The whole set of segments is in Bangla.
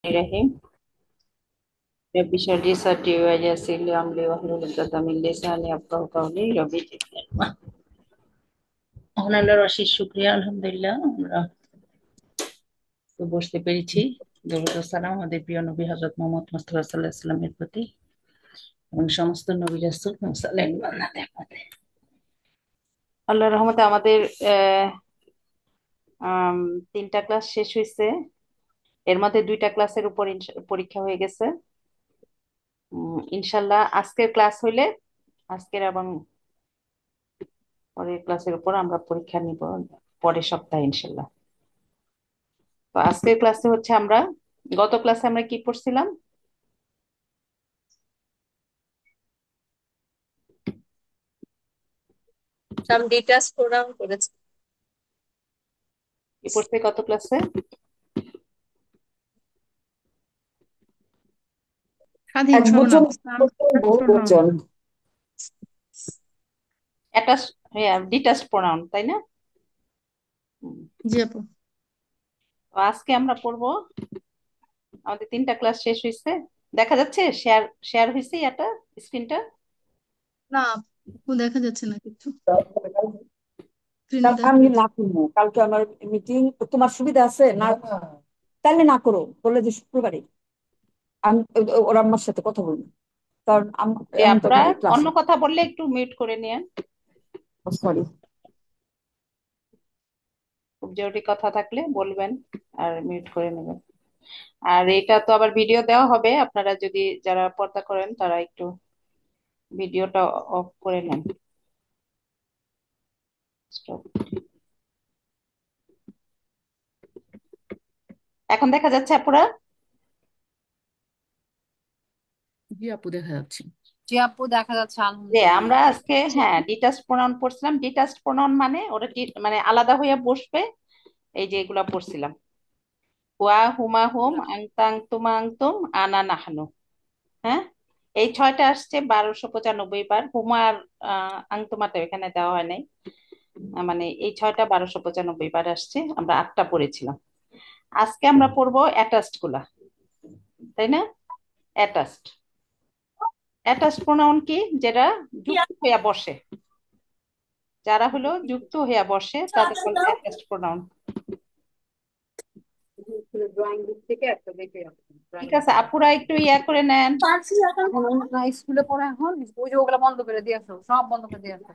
الرحيم. رب اشرح لي صدري ويسر لي امري واحلل عقدة من لساني يفقهوا قولي رب زدني علما। এখন আল্লাহর অশেষ শুকরিয়া, আলহামদুলিল্লাহ আমরা তো বসতে পেরেছি। দরুদ ও সালাম আমাদের প্রিয় নবী হযরত মুহাম্মদ মুস্তাফা সাল্লাল্লাহু আলাইহি ওয়াসাল্লামের প্রতি এবং সমস্ত নবী রাসূল মুরসালিন বান্দাদের প্রতি। আল্লাহর রহমতে আমাদের আহ, আম, তিনটা ক্লাস শেষ হয়েছে। এর মধ্যে দুইটা ক্লাসের উপর পরীক্ষা হয়ে গেছে। ইনশাল্লাহ আজকের ক্লাস হইলে আজকের এবং পরের ক্লাসের উপর আমরা পরীক্ষা নিব পরের সপ্তাহে ইনশাল্লাহ। তো আজকের ক্লাসে হচ্ছে আমরা গত ক্লাসে আমরা কি পড়ছিলাম? সাম ডিটাচ প্রোগ্রাম করেছে। কি পড়ছে গত ক্লাসে? স্বাধীন এক বচন সর্বনাম সাবজেক্ট বহু প্রোনাউন। বচন। অ্যাটাচ, হ্যাঁ, ডিটাচ প্রোনাউন, তাই না? হুম। জি আপু। তো আজকে আমরা পড়বো, আমাদের তিনটা ক্লাস শেষ হয়েছে। দেখা যাচ্ছে শেয়ার শেয়ার হয়েছে এটা স্ক্রিনটা? না আপু, দেখা যাচ্ছে না কিছু, স্ক্রিনে দেখা আমি যাচ্ছে। না করবো, কালকে আমার মিটিং। তোমার সুবিধা আছে না? তাহলে না করো, বলে যে শুক্রবারে আমি ওরা আমার সাথে কথা বলবো, কারণ যে এমন তো আপনারা ক্লাস। অন্য কথা বললে একটু মিউট করে নিয়ে, সরি। খুব জরুরি কথা থাকলে বলবেন আর মিউট করে নেবেন। আর এটা তো আবার ভিডিও দেওয়া হবে, আপনারা যদি যারা পর্দা করেন তারা একটু ভিডিওটা অফ করে নেন। Stop. এখন দেখা যাচ্ছে আপুরা? জি আপু, দেখা যাচ্ছে। জি আপু, দেখা যাচ্ছে যে আমরা আলহামদুলিল্লাহ। আজকে, হ্যাঁ, ডিটাচড প্রোনাউন পড়ছিলাম। ডিটাচড প্রোনাউন মানে ওরা মানে আলাদা হয়ে বসবে। এই যে এগুলা পড়ছিলাম, হুয়া হুমা হুম, আংতা আংতুমা আংতুম, আনা নাহনু। হ্যাঁ, এই ছয়টা আসছে 1295 বার। হুমা আর আংতুমাটা এখানে দেওয়া হয় নাই। মানে এই ছয়টা 1295 বার আসছে, আমরা 8টা পড়েছিলাম। আজকে আমরা পড়বো অ্যাটাচড গুলা, তাই না? অ্যাটাচড, অ্যাটাচড প্রোনাউন কি? যেটা যুক্ত হইয়া বসে, যারা হলো যুক্ত হইয়া বসে তাদের বলে অ্যাটাচড প্রোনাউন। ড্রয়িং বুক থেকে একটা দেখে ঠিক ড্রয়িং আছে, আপুরা একটু ইয়া করে নেন। স্কুলে পড়ে এখন ওই যে ওগুলা বন্ধ করে দিয়েছো, সব বন্ধ করে দিয়েছো,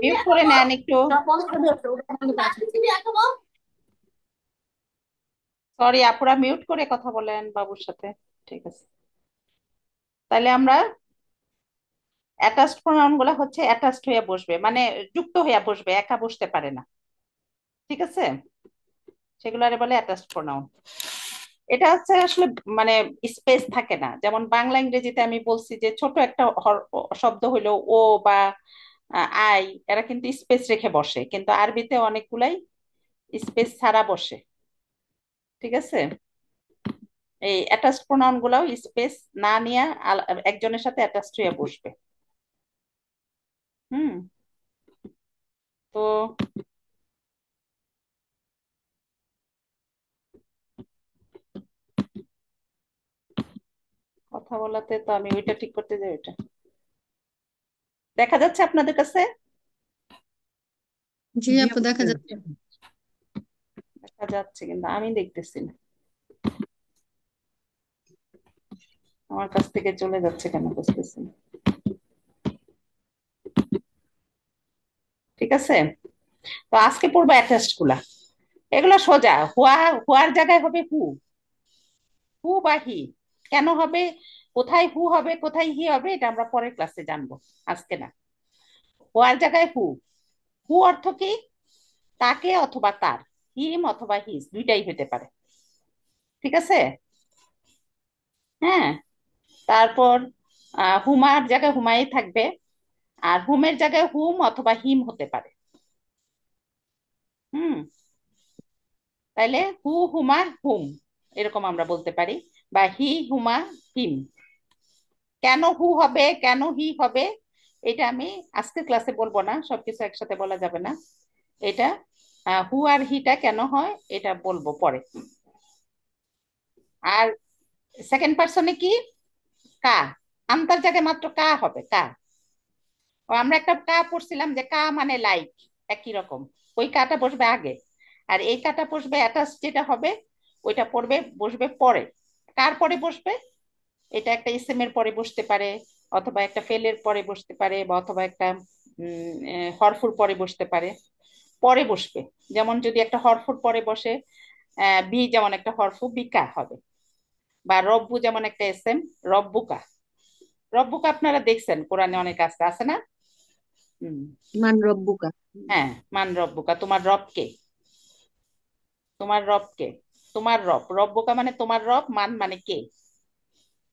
মিউট করে নেন একটু। সব বন্ধ করে দিয়েছো, ওগুলা বন্ধ করে দিয়েছো। সরি, আপুরা মিউট করে কথা বলেন বাবুর সাথে। ঠিক আছে, তাহলে আমরা অ্যাটাচড প্রোনাউন গুলা হচ্ছে অ্যাটাচড হয়ে বসবে, মানে যুক্ত হয়ে বসবে, একা বসতে পারে না। ঠিক আছে, সেগুলারে বলে অ্যাটাচড প্রোনাউন। এটা হচ্ছে আসলে মানে স্পেস থাকে না। যেমন বাংলা ইংরেজিতে আমি বলছি যে ছোট একটা শব্দ হইলো ও বা আই, এরা কিন্তু স্পেস রেখে বসে, কিন্তু আরবিতে অনেকগুলাই স্পেস ছাড়া বসে। ঠিক আছে, এই অ্যাটাচড প্রোনাউন গুলাও স্পেস না নিয়ে একজনের সাথে অ্যাটাচড হয়ে বসবে। হুম। তো কথা বলাতে তো আমি ওইটা ঠিক করতে যাই, ওইটা দেখা যাচ্ছে আপনাদের কাছে? জি জি আপু, আপু, দেখা দেখা যাচ্ছে। যাচ্ছে। দেখা যাচ্ছে কিন্তু আমি দেখতেছি না। আমার কাছ থেকে চলে যাচ্ছে কেন বুঝতেছি না। ঠিক আছে, তো আজকে পড়বো অ্যাটাচড গুলা। এগুলো সোজা। হুয়ার জায়গায় হবে হু, হু বা হি। কেন হবে, কোথায় হু হবে কোথায় হি হবে, এটা আমরা পরের ক্লাসে জানবো, আজকে না। হুয়ার জায়গায় হু, হু অর্থ কি? তাকে অথবা তার, হিম অথবা হিজ দুইটাই হতে পারে। ঠিক আছে, হ্যাঁ। তারপর হুমার জায়গায় হুমাই থাকবে, আর হুমের জায়গায় হুম অথবা হিম হতে পারে। হুম, তাইলে হু হুমা হুম এরকম আমরা বলতে পারি, বা হি হুমা হিম। কেন হু হবে কেন হি হবে এটা আমি আজকে ক্লাসে বলবো না, সবকিছু একসাথে বলা যাবে না। এটা হু আর হিটা কেন হয় এটা বলবো পরে। আর সেকেন্ড পার্সনে কি কা, আন্তার জায়গায় মাত্র কা হবে, কা। ও আমরা একটা কা পড়ছিলাম যে কা মানে লাইক, একই রকম। ওই কাটা বসবে আগে, আর এই কাটা বসবে অ্যাটাচ যেটা হবে ওইটা পড়বে, বসবে পরে। কার পরে বসবে? এটা একটা ইসেম এর পরে বসতে পারে, অথবা একটা ফেলের পরে বসতে পারে, বা অথবা একটা হরফুর পরে বসতে পারে, পরে বসবে। যেমন যদি একটা হরফুর পরে বসে, বি যেমন একটা হরফু, বিকা হবে। বা রব্বু যেমন একটা এসএম, রব্বুকা। রব্বুকা আপনারা দেখছেন কোরআনে অনেক আছে, আছে না? হুম। মান রব্বুকা। হ্যাঁ, মান রব্বুকা, তোমার রবকে, তোমার রবকে, তোমার রব। রব্বুকা মানে তোমার রব, মান মানে কে।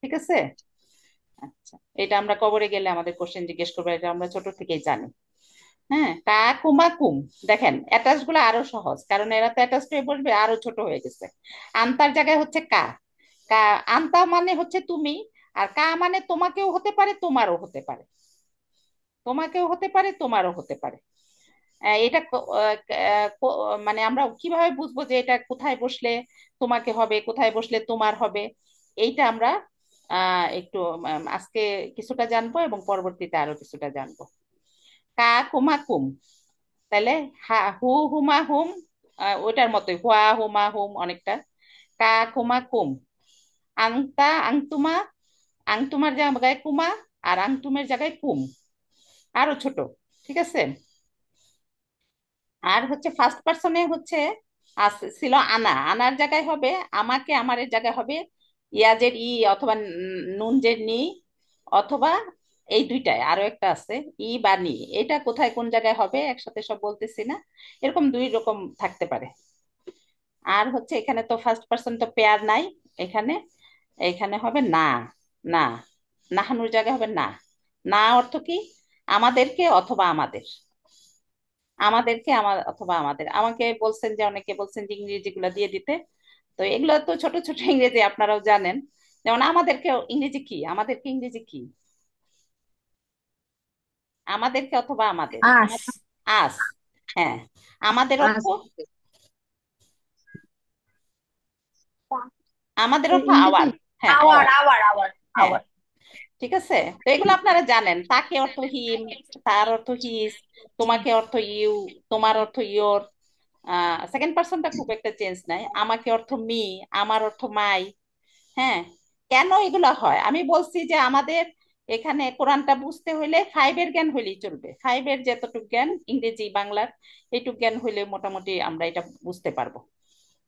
ঠিক আছে? আচ্ছা, এটা আমরা কবরে গেলে আমাদের কোশ্চেন জিজ্ঞেস করবে, এটা আমরা ছোট থেকেই জানি। হ্যাঁ, কা কুমা কুম। দেখেন অ্যাটাচ গুলো আরো সহজ, কারণ এরা তো অ্যাটাচ হয়ে বসবে, আরো ছোট হয়ে গেছে। আন্তার জায়গায় হচ্ছে কা। কা, আন্তা মানে হচ্ছে তুমি, আর কা মানে তোমাকেও হতে পারে, তোমারও হতে পারে, তোমাকেও হতে পারে, তোমারও হতে পারে। এটা মানে আমরা কিভাবে বুঝবো যে এটা কোথায় বসলে তোমাকে হবে, কোথায় বসলে তোমার হবে? এইটা আমরা একটু আজকে কিছুটা জানবো, এবং পরবর্তীতে আরো কিছুটা জানবো। কা কুমা কুম, তাহলে হা হু হুমা হুম, ওইটার মতোই হুয়া হুমা হুম অনেকটা। কা কুমা কুম, আংতা আংতুমা, আংতুমার জায়গায় কুমা, আর আংতুমের জায়গায় কুম, আরো ছোট। ঠিক আছে? আর হচ্ছে ফার্স্ট পার্সনে হচ্ছে ছিল আনা, আনার জায়গায় হবে আমাকে, আমারের জায়গায় হবে ইয়াজের ই, অথবা নুনজের নি, অথবা এই দুইটায় আরো একটা আছে ই বা নি। এটা কোথায় কোন জায়গায় হবে একসাথে সব বলতেছি না, এরকম দুই রকম থাকতে পারে। আর হচ্ছে এখানে তো ফার্স্ট পার্সন তো পেয়ার নাই, এখানে এখানে হবে না, না, নাহানুর জায়গায় হবে না। না অর্থ কি? আমাদেরকে অথবা আমাদের, আমাদেরকে আমার অথবা আমাদের। আমাকে বলছেন যে, অনেকে বলছেন যে ইংরেজি গুলা দিয়ে দিতে, তো এগুলো তো ছোট ছোট ইংরেজি, আপনারাও জানেন। যেমন আমাদেরকে ইংরেজি কি, আমাদেরকে ইংরেজি কি? আমাদেরকে অথবা আমাদের, আস। আস। হ্যাঁ, আমাদের অর্থ, আস। আমাদের অর্থ আওয়ার। ইংরেজি। হ্যাঁ, আওয়ার আওয়ার। আওয়ার আওয়ার হ্যাঁ, আওয়ার। ঠিক আছে। তো এগুলো আপনারা জানেন, তাকে অর্থ হিম, তার অর্থ হিজ, তোমাকে অর্থ ইউ, তোমার অর্থ ইয়োর। সেকেন্ড পার্সনটা খুব একটা চেঞ্জ নাই। আমাকে অর্থ মি, আমার অর্থ মাই। হ্যাঁ, কেন এগুলো হয় আমি বলছি যে আমাদের এখানে কোরআনটা বুঝতে হইলে ফাইভের জ্ঞান হইলেই চলবে। ফাইভের যতটুকু জ্ঞান ইংরেজি বাংলার, এইটুকু জ্ঞান হইলে মোটামুটি আমরা এটা বুঝতে পারবো।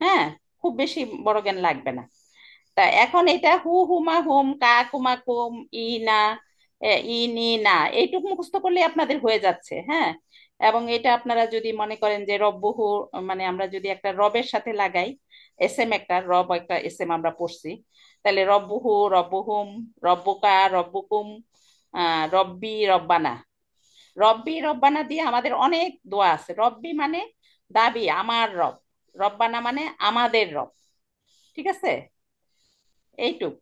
হ্যাঁ, খুব বেশি বড় জ্ঞান লাগবে না। তা এখন এটা হু হুমা হুম, কা কুমা কুম, ই না, ই নি না, এইটুকু মুখস্থ করলে আপনাদের হয়ে যাচ্ছে। হ্যাঁ, এবং এটা আপনারা যদি মনে করেন যে রব্বহু, মানে আমরা যদি একটা রবের সাথে লাগাই, এস এম একটা রব, একটা এস এম আমরা পড়ছি, তাহলে রব্বহু, রব্বহুম, রব্বুকা, রব্বুকুম, রব্বি, রব্বানা। রব্বি রব্বানা দিয়ে আমাদের অনেক দোয়া আছে। রব্বি মানে দাবি, আমার রব। রব্বানা মানে আমাদের রব। ঠিক আছে? এইটুক,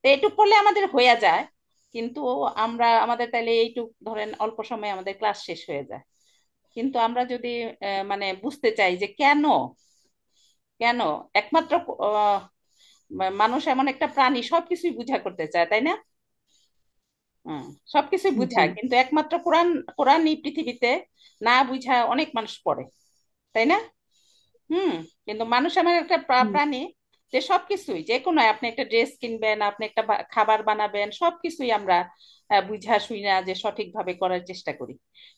তো এইটুক করলে আমাদের হয়ে যায়। কিন্তু আমরা আমাদের তাইলে এইটুক ধরেন অল্প সময়ে আমাদের ক্লাস শেষ হয়ে যায়। কিন্তু আমরা যদি মানে বুঝতে চাই যে কেন, কেন একমাত্র আহ, মানুষ এমন একটা প্রাণী সবকিছুই বুঝা করতে চায়, তাই না? হম, সবকিছুই জি। বুঝায়, কিন্তু একমাত্র কোরআন, কোরআনই পৃথিবীতে না বুঝা অনেক মানুষ পড়ে, তাই না? হুম। কিন্তু মানুষ এমন একটা হুম। প্রাণী যে সবকিছুই, যে কোনো আপনি একটা ড্রেস কিনবেন, আপনি একটা খাবার বানাবেন, সবকিছুই আমরা বুঝা শুইনা যে সঠিকভাবে করার চেষ্টা করি।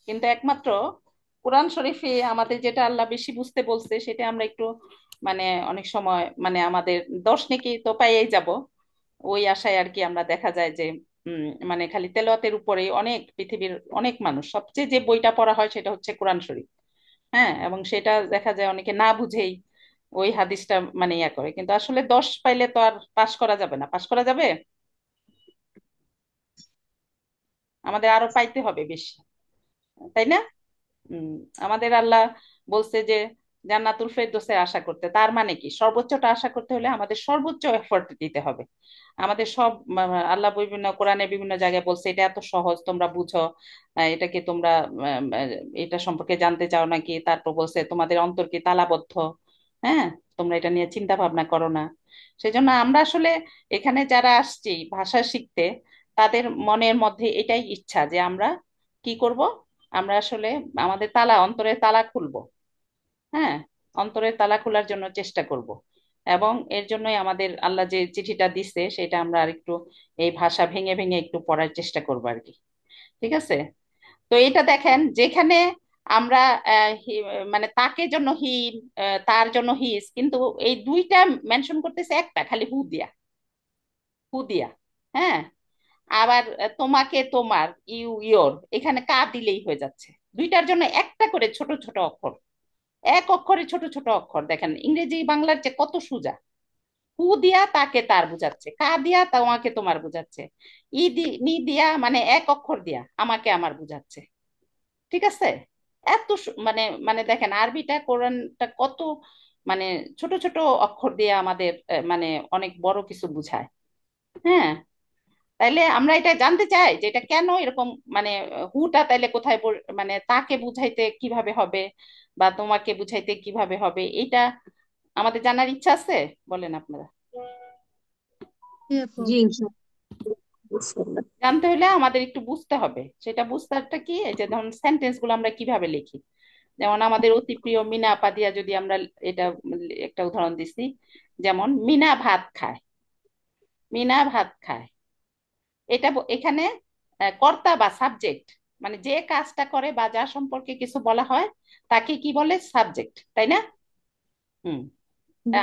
কিন্তু একমাত্র কোরআন শরীফে আমাদের যেটা আল্লাহ বেশি বুঝতে বলছে, সেটা আমরা একটু মানে অনেক সময় মানে আমাদের দশ নেকি তো পাইয়েই যাব, ওই আশায় আর কি। আমরা দেখা যায় যে মানে খালি তেলাওয়াতের উপরে অনেক পৃথিবীর অনেক মানুষ, সবচেয়ে যে বইটা পড়া হয় সেটা হচ্ছে কোরআন শরীফ। হ্যাঁ, এবং সেটা দেখা যায় অনেকে না বুঝেই ওই হাদিসটা মানে ইয়া করে, কিন্তু আসলে 10 পাইলে তো আর পাশ করা যাবে না। পাশ করা যাবে? আমাদের আরো পাইতে হবে বেশি, তাই না? উম, আমাদের আল্লাহ বলছে যে জান্নাতুল ফেরদৌসের আশা করতে, তার মানে কি সর্বোচ্চটা আশা করতে হলে আমাদের সর্বোচ্চ এফর্ট দিতে হবে। আমাদের সব আল্লাহ বিভিন্ন কোরআনে বিভিন্ন জায়গায় বলছে এটা এত সহজ, তোমরা বুঝো, এটাকে তোমরা এটা সম্পর্কে জানতে চাও নাকি? তারপর বলছে তোমাদের অন্তর কি তালাবদ্ধ? হ্যাঁ, তোমরা এটা নিয়ে চিন্তা ভাবনা করো না। সেজন্য আমরা আসলে এখানে যারা আসছি ভাষা শিখতে, তাদের মনের মধ্যে এটাই ইচ্ছা যে আমরা কি করব, আমরা আসলে আমাদের অন্তরের তালা খুলবো। হ্যাঁ, অন্তরের তালা খোলার জন্য চেষ্টা করব। এবং এর জন্যই আমাদের আল্লাহ যে চিঠিটা দিচ্ছে সেটা আমরা আর একটু এই ভাষা ভেঙে ভেঙে একটু পড়ার চেষ্টা করবো আর কি। ঠিক আছে? তো এটা দেখেন, যেখানে আমরা মানে তাকে জন্য হি, তার জন্য হিজ, কিন্তু এই দুইটা মেনশন করতেছে একটা খালি হু দিয়া, হু দিয়া। হ্যাঁ, আবার তোমাকে তোমার, ইউ ইয়োর, এখানে কা দিলেই হয়ে যাচ্ছে। দুইটার জন্য একটা করে ছোট ছোট অক্ষর, এক অক্ষরে ছোট ছোট অক্ষর। দেখেন ইংরেজি বাংলার যে কত সোজা। হু দিয়া তাকে তার বুঝাচ্ছে, কা দিয়া তোমাকে তোমার বুঝাচ্ছে, নি দিয়া মানে এক অক্ষর দিয়া আমাকে আমার বুঝাচ্ছে। ঠিক আছে? এত মানে মানে দেখেন আরবিটা কোরআনটা কত মানে ছোট ছোট অক্ষর দিয়ে আমাদের মানে অনেক বড় কিছু বুঝায়। হ্যাঁ, তাইলে আমরা এটা জানতে চাই যে এটা কেন এরকম, মানে হুটা তাইলে কোথায় মানে তাকে বুঝাইতে কিভাবে হবে বা তোমাকে বুঝাইতে কিভাবে হবে, এটা আমাদের জানার ইচ্ছা আছে। বলেন আপনারা। জি আপু। জি ইনশাআল্লাহ। জানতে হলে আমাদের একটু বুঝতে হবে। সেটা বুঝতেটা কি, এই যে ধরুন সেন্টেন্স গুলো আমরা কিভাবে লিখি। যেমন আমাদের অতি প্রিয় মিনা আপা দিয়া যদি আমরা এটা একটা উদাহরণ দিছি, যেমন মিনা ভাত খায়, মিনা ভাত খায়। এটা এখানে কর্তা বা সাবজেক্ট, মানে যে কাজটা করে বা যার সম্পর্কে কিছু বলা হয় তাকে কি বলে, সাবজেক্ট, তাই না? হুম।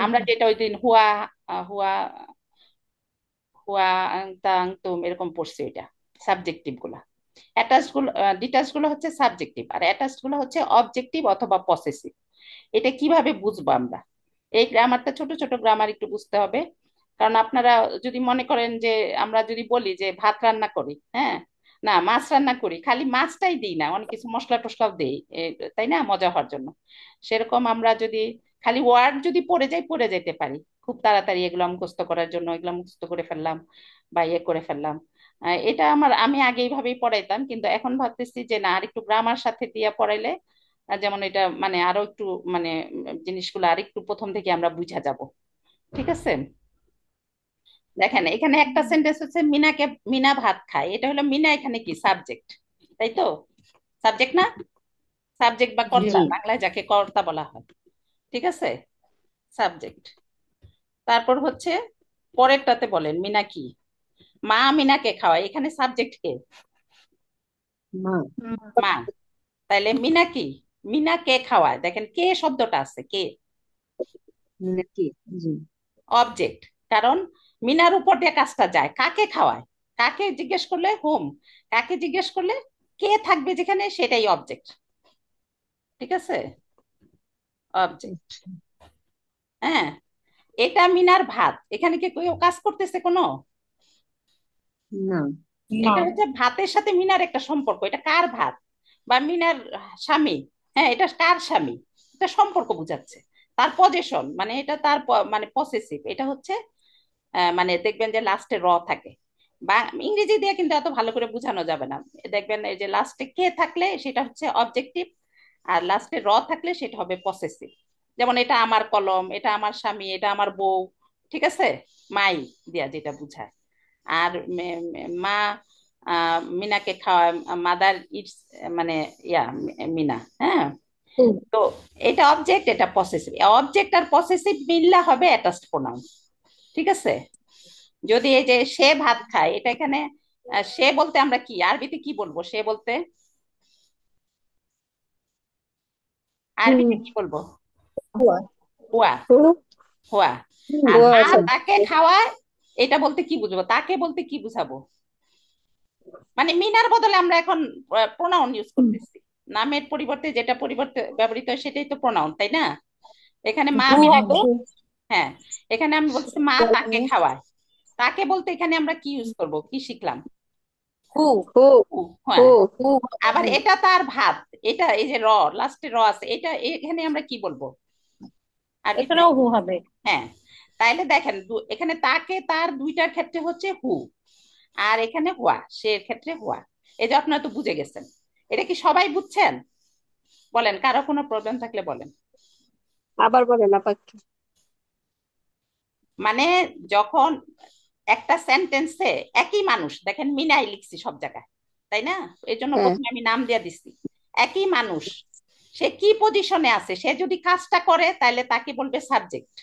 আমরা যেটা ওই দিন হুয়া, হুয়া, হুয়া তাং তুম এরকম পড়ছি, এটা সাবজেক্টিভ গুলা। অ্যাটাচড গুলো, ডিটাচড গুলো হচ্ছে সাবজেক্টিভ, আর অ্যাটাচড গুলো হচ্ছে অবজেক্টিভ অথবা পসেসিভ। এটা কিভাবে বুঝবো আমরা? এই গ্রামারটা, ছোট ছোট গ্রামার একটু বুঝতে হবে। কারণ আপনারা যদি মনে করেন যে আমরা যদি বলি যে ভাত রান্না করি, হ্যাঁ, না মাছ রান্না করি, খালি মাছটাই দিই না, অনেক কিছু মশলা টশলাও দেই, তাই না, মজা হওয়ার জন্য। সেরকম আমরা যদি খালি ওয়ার্ড যদি পড়ে যাই, পড়ে যেতে পারি খুব তাড়াতাড়ি, এগুলো মুখস্থ করার জন্য এগুলো মুখস্থ করে ফেললাম বা ইয়ে করে ফেললাম। এটা আমি আগে এইভাবেই পড়াইতাম, কিন্তু এখন ভাবতেছি যে না, আর একটু গ্রামার সাথে দিয়ে পড়াইলে যেমন এটা মানে আরো একটু মানে জিনিসগুলো আর একটু প্রথম থেকে আমরা বুঝা যাব। ঠিক আছে? দেখেন এখানে একটা সেন্টেন্স হচ্ছে মিনাকে, মিনা ভাত খায়, এটা হলো মিনা এখানে কি, সাবজেক্ট, তাই তো? সাবজেক্ট না? সাবজেক্ট বা কর্তা, জি বাংলায় যাকে কর্তা বলা হয়। ঠিক আছে? সাবজেক্ট। তারপর হচ্ছে পরেরটাতে বলেন মিনা কি, মা মিনাকে খাওয়ায়, এখানে সাবজেক্ট কে, মা মা। তাইলে মিনা কি, মিনা কে খাওয়ায়, দেখেন কে শব্দটা আছে, কে নাকি জি অবজেক্ট। কারণ মিনার উপর দিয়ে কাজটা যায়, কাকে খাওয়ায়, কাকে জিজ্ঞেস করলে হোম, কাকে জিজ্ঞেস করলে কে থাকবে যেখানে, সেটাই অবজেক্ট। ঠিক আছে? অবজেক্ট। হ্যাঁ, এটা মিনার ভাত, এখানে কি কেউ কাজ করতেছে কোনো? না এটা হচ্ছে ভাতের সাথে মিনার একটা সম্পর্ক, এটা কার ভাত বা মিনার স্বামী, হ্যাঁ এটা কার স্বামী, এটা সম্পর্ক বুঝাচ্ছে। তার পজেশন, মানে এটা তার মানে পসেসিভ, এটা হচ্ছে মানে দেখবেন যে লাস্টে র থাকে। বা ইংরেজি দিয়ে কিন্তু এত ভালো করে বোঝানো যাবে না। দেখবেন এই যে লাস্টে কে থাকলে সেটা হচ্ছে অবজেক্টিভ, আর লাস্টে র থাকলে সেটা হবে পসেসিভ। যেমন এটা আমার কলম, এটা আমার স্বামী, এটা আমার বউ। ঠিক আছে? মাই দিয়া যেটা বুঝায়। আর মা মিনাকে খাওয়ায়, মাদার ইটস, মানে ইয়া মিনা। হ্যাঁ, তো এটা অবজেক্ট, এটা পসেসিভ। অবজেক্ট আর পসেসিভ মিললে হবে অ্যাটাচড প্রোনাউন। ঠিক আছে? যদি এই যে সে ভাত খায়, এটা এখানে সে বলতে আমরা কি আরবিতে কি বলবো, সে বলতে আরবিতে কি বলবো? হুয়া হুয়া, হুয়া। আর হুয়া মা আচ্ছা তাকে খাওয়ায়, এটা বলতে কি বুঝবো, তাকে বলতে কি বুঝাবো? মানে মিনার বদলে আমরা এখন প্রোনাউন ইউজ করতেছি। নামের পরিবর্তে যেটা পরিবর্তে ব্যবহৃত হয় সেটাই তো প্রোনাউন, তাই না? এখানে মা হু মিনাকে, হবে হ্যাঁ, এখানে আমি বলছি মা তাকে খাওয়ায়, তাকে বলতে এখানে আমরা কি ইউজ করব, কি শিখলাম? হু হু হু, হু হ্যাঁ। হু আবার এটা তার ভাত, এটা এই যে লাস্টে আছে, এটা এখানে আমরা কি বলবো আরবিতে? এখানেও হু হবে হ্যাঁ। তাইলে দেখেন এখানে তাকে তার দুইটার ক্ষেত্রে হচ্ছে হু, আর এখানে হুয়া, সে ক্ষেত্রে হুয়া। এই যে আপনারা তো বুঝে গেছেন। এটা কি সবাই বুঝছেন? বলেন, কারো কোনো প্রবলেম থাকলে বলেন। আবার বলেন আপা একটু। মানে যখন একটা সেন্টেন্সে একই মানুষ, দেখেন মিনাই লিখছি সব জায়গায়, তাই না? এই জন্য হ্যাঁ প্রথমে আমি নাম দিয়ে দিচ্ছি। একই মানুষ, সে কি পজিশনে আছে, সে যদি কাজটা করে তাহলে তাকে বলবে সাবজেক্ট।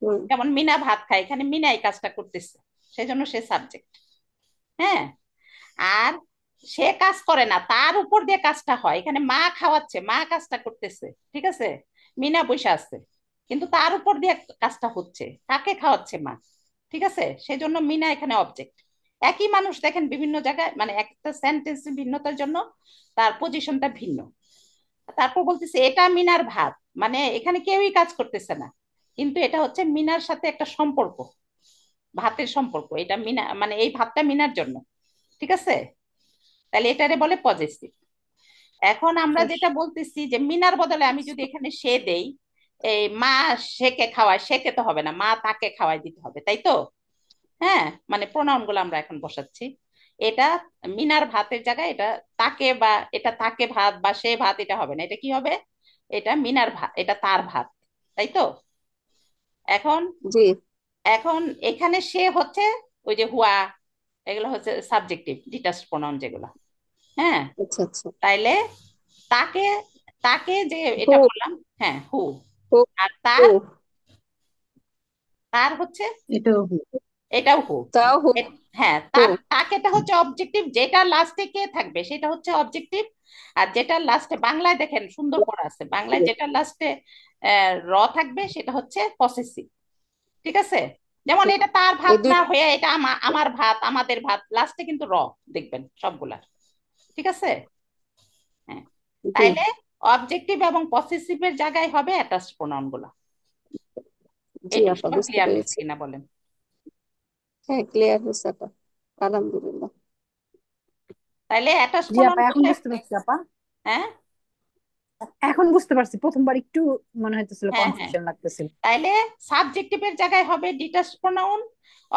হুম, যেমন মিনা ভাত খায়, এখানে মিনা এই কাজটা করতেছে, সেজন্য সে সাবজেক্ট। হ্যাঁ। আর সে কাজ করে না, তার উপর দিয়ে কাজটা হয়, এখানে মা খাওয়াচ্ছে, মা কাজটা করতেছে, ঠিক আছে? মিনা বসে আছে, কিন্তু তার উপর দিয়ে কাজটা হচ্ছে, কাকে খাওয়াচ্ছে? মা। ঠিক আছে, সেজন্য মিনা এখানে অবজেক্ট। একই মানুষ দেখেন বিভিন্ন জায়গায়, মানে একটা সেন্টেন্স ভিন্নতার জন্য তার পজিশনটা ভিন্ন। তারপর বলতেছে এটা মিনার ভাত, মানে এখানে কেউই কাজ করতেছে না, কিন্তু এটা হচ্ছে মিনার সাথে একটা সম্পর্ক, ভাতের সম্পর্ক, এটা মিনা, মানে এই ভাতটা মিনার জন্য। ঠিক আছে, তাহলে এটারে বলে পজেসিভ। এখন আমরা যেটা বলতেছি যে মিনার বদলে আমি যদি এখানে সে দেই, এই মা সেকে খাওয়ায়, সেকে তো হবে না, মা তাকে খাওয়াই দিতে হবে, তাই তো? হ্যাঁ, মানে প্রোনাউন গুলো আমরা এখন বসাচ্ছি। এটা মিনার ভাতের জায়গায় এটা তাকে, বা এটা তাকে ভাত বা সে ভাত, এটা হবে না, এটা কি হবে? এটা মিনার ভাত, এটা তার ভাত, তাই তো? এখন জি। এখন এখানে সে হচ্ছে ওই যে হুয়া, এগুলো হচ্ছে সাবজেক্টিভ ডিটাচড প্রোনাউন যেগুলো। হ্যাঁ, আচ্ছা আচ্ছা। তাইলে তাকে, তাকে যে হু এটা বললাম, হ্যাঁ হু। হু আর হু, তার, তার হচ্ছে এটাও এটাও হু। তাও হু হ্যাঁ, হু। তার, তাকেটা হচ্ছে অবজেক্টিভ, যেটা লাস্টে কে থাকবে সেটা হচ্ছে অবজেক্টিভ। আর যেটা লাস্টে, বাংলায় দেখেন সুন্দর করা আছে, বাংলায় যেটা লাস্টে র থাকবে সেটা হচ্ছে পসেসিভ। ঠিক আছে, যেমন এটা তার এই ভাত দুই। না হয়ে এটা আমার ভাত, আমাদের ভাত, লাস্টে কিন্তু র দেখবেন সবগুলা। ঠিক আছে। হ্যাঁ, জি তাইলে অবজেক্টিভ এবং পসেসিভের জায়গায় হবে অ্যাটাচড প্রোনাউন গুলা। জি এইটুকু আপা সবার বুঝতে ক্লিয়ার হয়েছে পেরেছি। কিনা বলেন? হ্যাঁ ক্লিয়ার হয়েছে আপা, আলহামদুলিল্লাহ। তাইলে অ্যাটাচড জি প্রোনাউন আপা, এখন বললে, বুঝতে পারছি আপা। হ্যার এখন বুঝতে পারছি, প্রথমবার একটু মনে হইতেছিল, হ্যাঁ হ্যাঁ, কনফিউশন লাগতেছিল। তাইলে সাবজেক্টিভের জায়গায় হবে ডিটাচড প্রোনাউন,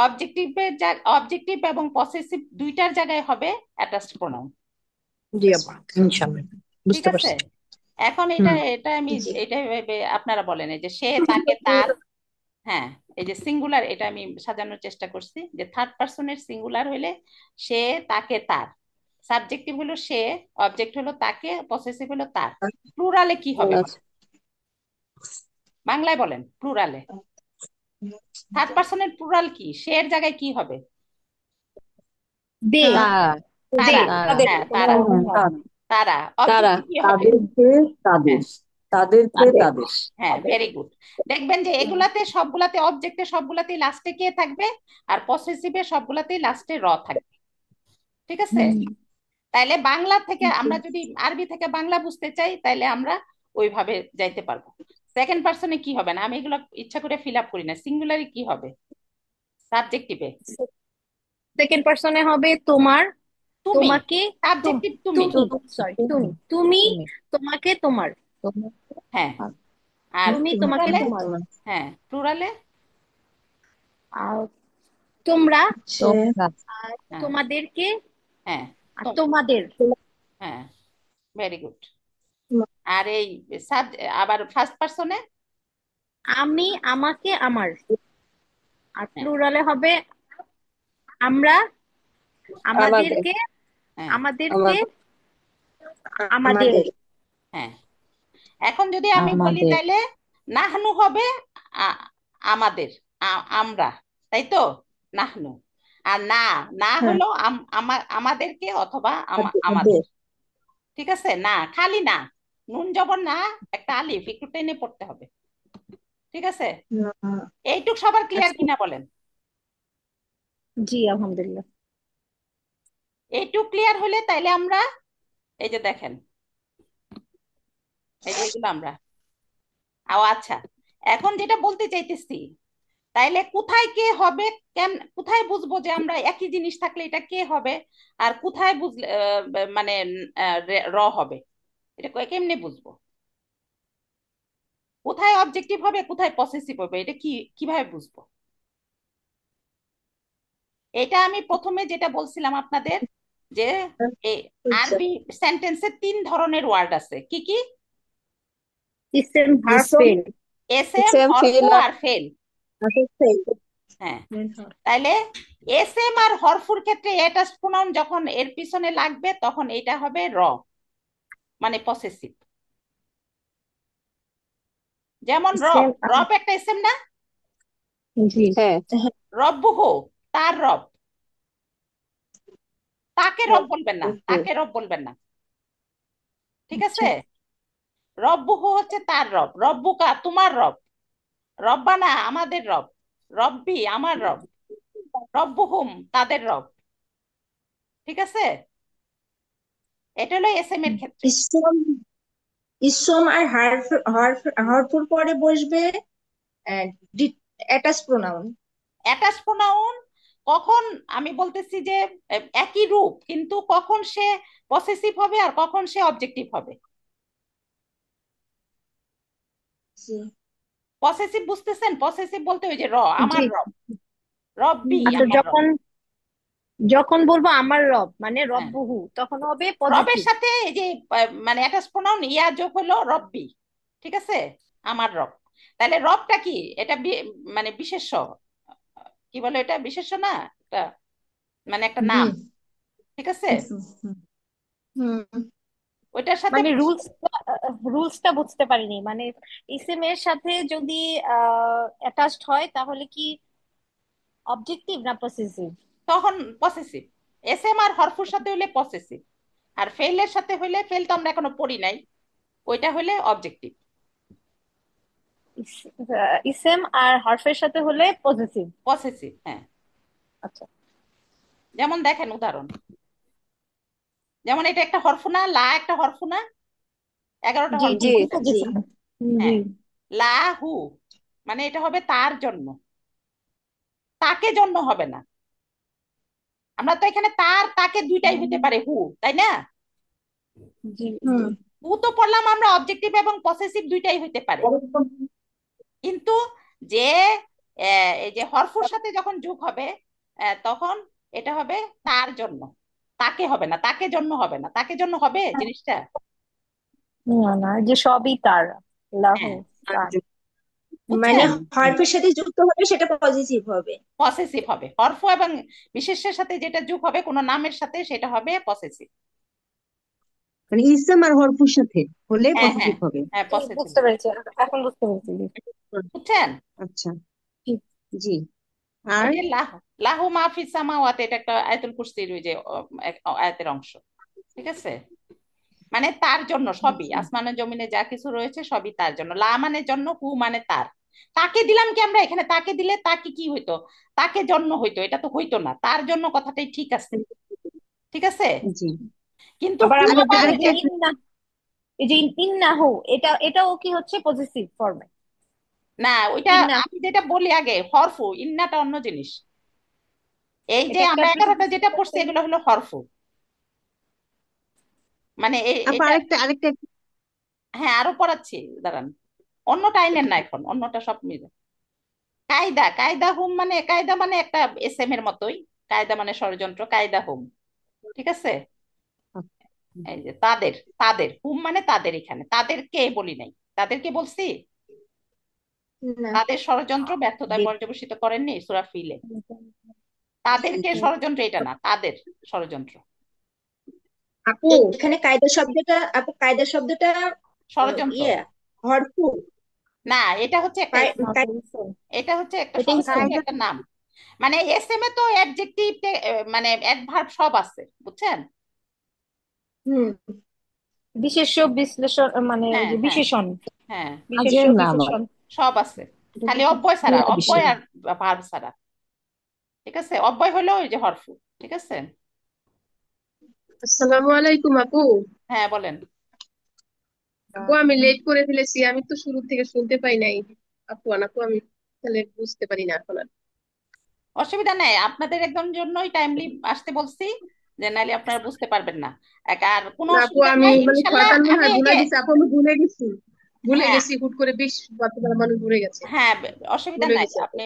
অবজেক্টিভের, অবজেক্টিভ এবং পসেসিভ দুইটার জায়গায় হবে অ্যাটাচড প্রোনাউন। জি আপা, ইনশাআল্লাহ ঠিক বুঝতে আছে, পারছি। এখন এটা হুম। এটা আমি জি এটা ভেবে আপনারা বলেন, এই যে সে তাকে তার, হ্যাঁ, এই যে সিঙ্গুলার, এটা আমি সাজানোর চেষ্টা করছি যে থার্ড পার্সনের সিঙ্গুলার হইলে সে তাকে তার, সাবজেক্টিভ হলো সে, অবজেক্ট হলো তাকে, পসেসিভ হলো তার। প্লুরালে কি হবে বলেন? বাংলায় বলেন প্লুরালে, থার্ড পার্সনের প্লুরাল কি, সে এর জায়গায় কি হবে? দে আহ, তার দে তারা। তারা তাদের হ্যাঁ তারা, তারা। তারা অবজেক্টিভ কি হবে? তাদেরকে তাদের, হ্যাঁ, তাদেরকে তাদের। তাদের। হ্যাঁ, ভেরি গুড। দেখবেন যে এগুলাতে সবগুলাতে অবজেক্টে সবগুলাতেই লাস্টে কে থাকবে, আর পসেসিভে সবগুলাতেই লাস্টে র থাকবে। ঠিক আছে, তাইলে বাংলা থেকে আমরা যদি আরবি থেকে বাংলা বুঝতে চাই তাইলে আমরা ওইভাবে যাইতে পারবো। সেকেন্ড পার্সনে কি হবে না, আমি এগুলো ইচ্ছা করে ফিল আপ করি না। সিঙ্গুলারে কি হবে সাবজেক্টিভে? সেকেন্ড পার্সনে হবে তোমার, তুমি, তোমাকে, সাবজেক্টিভ তুমি। তুমি, সরি তুমি, তুমি তোমাকে, তোমার, হ্যাঁ, আর তুমি তোমাকে, প্লুরালে, তোমার, হ্যাঁ প্লুরালে, আর তোমরা, তোমরা। আর হ্যাঁ তোমাদেরকে, হ্যাঁ আর তো- তোমাদের, হ্যাঁ, ভেরি গুড। আর এই সাব, আবার ফার্স্ট পার্সনে, আমি, আমাকে, আমার, আর হ্যাঁ প্লুরালে হবে আমরা, আমাদের। আমাদেরকে, হ্যাঁ আমাদেরকে, আমাদের। আমাদের। আমাদের। হ্যাঁ। এখন যদি আমি বলি আমাদের। তাইলে নাহনু হবে আ- আমাদের, আমরা, তাই তো? নাহনু। আর না, না হ্যাঁ হলো আমাদেরকে অথবা আমাদের। আমাদের। ঠিক আছে, না খালি না, নুন জবর না, একটা আলিফ একটু টেনে পড়তে হবে। ঠিক আছে, এইটুক সবার ক্লিয়ার কিনা বলেন? জি আলহামদুলিল্লাহ। এইটুক ক্লিয়ার হলে তাইলে আমরা, এই যে দেখেন, এই যে এগুলো আমরা, আচ্ছা, এখন যেটা বলতে চাইতেছি, তাইলে কোথায় কে হবে, কোথায় বুঝবো যে আমরা একই জিনিস থাকলে এটা কে হবে, আর কোথায় বুঝলে মানে র হবে, এটা কেমনে বুঝবো? কোথায় অবজেক্টিভ হবে, কোথায় পসেসিভ হবে, এটা কি, কিভাবে বুঝবো? এটা আমি প্রথমে যেটা বলছিলাম আপনাদের, যে এই আরবি সেন্টেন্সে তিন ধরনের ওয়ার্ড আছে, কি কি? ইসেম, ভার্ব, ইসম। ফেল। এসএম, ইসম হরফ ফিল আর আর ফেল। আচ্ছা সেই হ্যাঁ, হ্যাঁ। তাইলে এস এম আর হরফুর ক্ষেত্রে অ্যাটাচড প্রোনাউন যখন এর পিছনে লাগবে তখন এটা হবে র, মানে পসেসিভ। যেমন রব, সেম রব একটা এস এম না? জি হ্যাঁ রব্বুহ, তার রব। তাকে রব বলবেন না, ওকে তাকে রব বলবেন না, ঠিক আচ্ছা আছে? রব্বুহু হচ্ছে তার রব, রব্বুকা তোমার রব, রব্বানা আমাদের রব, রব্বি আমার রব, রব্বুহুম তাদের রব, ঠিক আছে? এটা হলো এস এম এর ক্ষেত্রে। ইসম ইসম আর হরফুর পরে বসবে অ্যাটাচ প্রোনাউন। অ্যাটাচ প্রোনাউন কখন, আমি বলতেছি যে একই রূপ, কিন্তু কখন সে পসেসিভ হবে আর কখন সে অবজেক্টিভ হবে। জি পসেসিভ বুঝতেছেন? পসেসিভ বলতে ওই যে র, আমার জি রব, রব্বি আচ্ছা আমার রব। যখন যখন বলবো আমার রব মানে হ্যাঁ, রব্বহু তখন হবে রবের পজিটিভ। সাথে এই যে মানে অ্যাটাচ প্রোনাউন ইয়া যোগ হলো রব্বি, ঠিক আছে? আমার রব। তাহলে রবটা কি? এটা মানে বিশেষ্য, কি বলে এটা, বিশেষ্য না, এটা মানে একটা জি নাম, ঠিক আছে? হুম ওইটার সাথে মানে রুলসটা বুঝতে পারিনি, মানে ইসিম এর সাথে যদি অ্যাটাচড হয় তাহলে কি অবজেক্টিভ না পসেসিভ? তখন পসেসিভ। এস এম আর হরফুর সাথে হইলে পসেসিভ, আর ফেলের সাথে হইলে, ফেল তো আমরা এখনো পড়ি নাই, ওইটা হইলে অবজেক্টিভ। ইসেম আর হার্ফের সাথে হলে পজিটিভ। পসেসিভ, হ্যাঁ। আচ্ছা যেমন দেখেন উদাহরণ, যেমন এটা একটা হরফ না, লা একটা হরফ না, 11টা জি হরফ জি পড়ছেন। জি পজিটিভ। জি হ্যাঁ, লা হু, মানে এটা হবে তার জন্য, তাকে জন্য হবে না। আমরা তো এখানে তার তাকে দুইটাই হইতে পারে হু, তাই না? জি জি হুম হু তো পড়লাম আমরা অবজেক্টিভ এবং পসেসিভ দুইটাই হইতে পারে, কিন্তু যে এই যে হরফুর সাথে যখন যোগ হবে তখন এটা হবে তার জন্য, তাকে হবে না, তাকে জন্য হবে না, তাকে জন্য হবে জিনিসটা। না না যে সবই তার, লাহু হ্যাঁ, তার। মানে বুঝছেন? হরফের সাথে যুক্ত হবে সেটা পজিটিভ হবে। পসেসিভ হবে হরফ, এবং বিশেষ্যের সাথে যেটা যোগ হবে কোনো নামের সাথে সেটা হবে পসেসিভ। মানে ইসম আর হরফুর সাথে হলে হ্যাঁ হ্যাঁ পজিটিভ হবে। হ্যাঁ, জি, পসেসিভ বুঝতে হবে। পেরেছি, এখন বুঝতে পেরেছি জি। বুঝছেন? আচ্ছা জি। জি। ওই আর যে লাহু, লাহু মাহফিস সামাওয়াত, এটা একটা আয়াতুল কুরসির ওই যে আয়াতের অংশ, ঠিক আছে? মানে তার জন্য সবই, আচ্ছা আসমানে জমিনে যা কিছু রয়েছে সবই তার জন্য। লা মানে জন্য, হু মানে তার। তাকে দিলাম কি আমরা এখানে, তাকে দিলে তাকে কি হইতো, তাকে জন্য হইতো, এটা তো হইতো না, তার জন্য কথাটাই ঠিক আছে, ঠিক আছে? জি। কিন্তু আবার হু আমরা আবার বলি ওই যে যে, ইন্না, এই যে ইন্নাহু, এটাও কি হচ্ছে পজিটিভ ফর্মে? না ওইটা ইন্না আমি যেটা বলি আগে, হরফু, ইন্নাটা অন্য জিনিস। এই যে এটা একটা আমরা 11টা প্রেসিডেন্ট। যেটা পড়ছি এগুলো হলো হরফু, মানে আপু এটা। আরেকটা আরেকটা হ্যাঁ, আরো পড়াচ্ছি, দাঁড়ান। অন্য টাইমের না, এখন অন্যটা সব মিলে। কায়দা, কায়দা হুম, মানে কায়দা মানে একটা এস এম এর মতোই, কায়দা মানে ষড়যন্ত্র, কায়দা হুম, ঠিক আছে? এই যে তাদের, তাদের হুম মানে তাদের, এখানে তাদেরকে বলি নাই, তাদেরকে বলছি। না তাদের ষড়যন্ত্র ব্যর্থতায় পর্যবসিত করেননি সূরা ফিলে? তাদেরকে ষড়যন্ত্র এটা না, তাদের ষড়যন্ত্র, আপু এখানে কায়দা শব্দটা ষড়যন্ত্র। ইয়ে হরফু না, এটা হচ্ছে একটা কায়- ইসম, কায়- এটা হচ্ছে একটা এটা এটা ইসম। হচ্ছে একটা নাম। মানে এস এম এ তো অ্যাডজেক্টিভ, মানে অ্যাডভার্ব সব আছে, বুঝছেন? হুম বিশেষ্য বিশ্লেষণ মানে ওই হ্যাঁ যে হ্যাঁ বিশেষণ, হ্যাঁ, বিশেষ্য কাজের নাম আর বিশেষণ। সব আছে, এটা খালি বিশেষ অব্যয় ছাড়া, অব্যয় বিশেষ। আর ভার্ব ছাড়া, ঠিক আছে? অব্যয় হলো ওই যে হরফু, ঠিক আছে? আসসালামু আলাইকুম আপু। হ্যাঁ বলেন। আপু আমি লেট করে ফেলেছি, আমি তো শুরু থেকে শুনতে পাই নাই। আপু আমি তাহলে বুঝতে পারি না এখন আর। অসুবিধা নাই, আপনাদের একদম জন্যই টাইমলি আসতে বলছি, যে নাহলে আপনারা বুঝতে পারবেন না। আর কোনো না আপু অসুবিধা আমি নাই মানে ইনশাল্লাহ। শয়তান মনে আমি হয় এই ভুলে যে, গেছি আপু, আমি ভুলে গেছি, হ্যাঁ হুট করে 20 বছর মানুষ ভুলে গেছে, হ্যাঁ, অসুবিধা ভুলে নাই, গেছি আপু। আপনি